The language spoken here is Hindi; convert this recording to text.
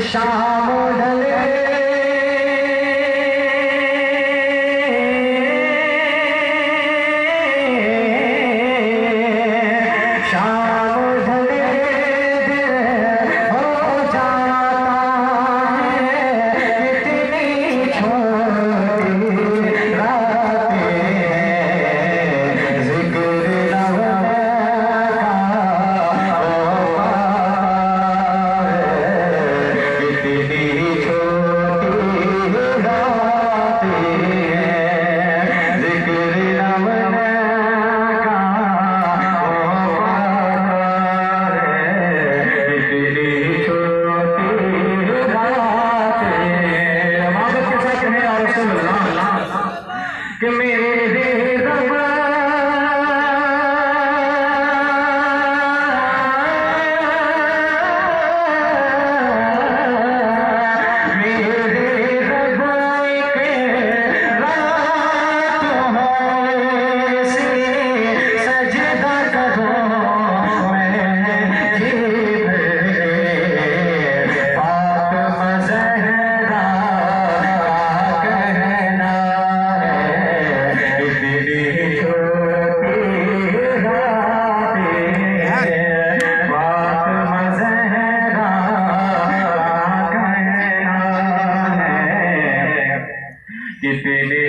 शाम ढले शाम ढले हो जाता है इतनी छोटी रातें हैं जिक्र कि मेरे रब्बा मेरे रब्बा के रात है सजदा करूं मैं जीव फातिमा ज़हरा का कहना कितने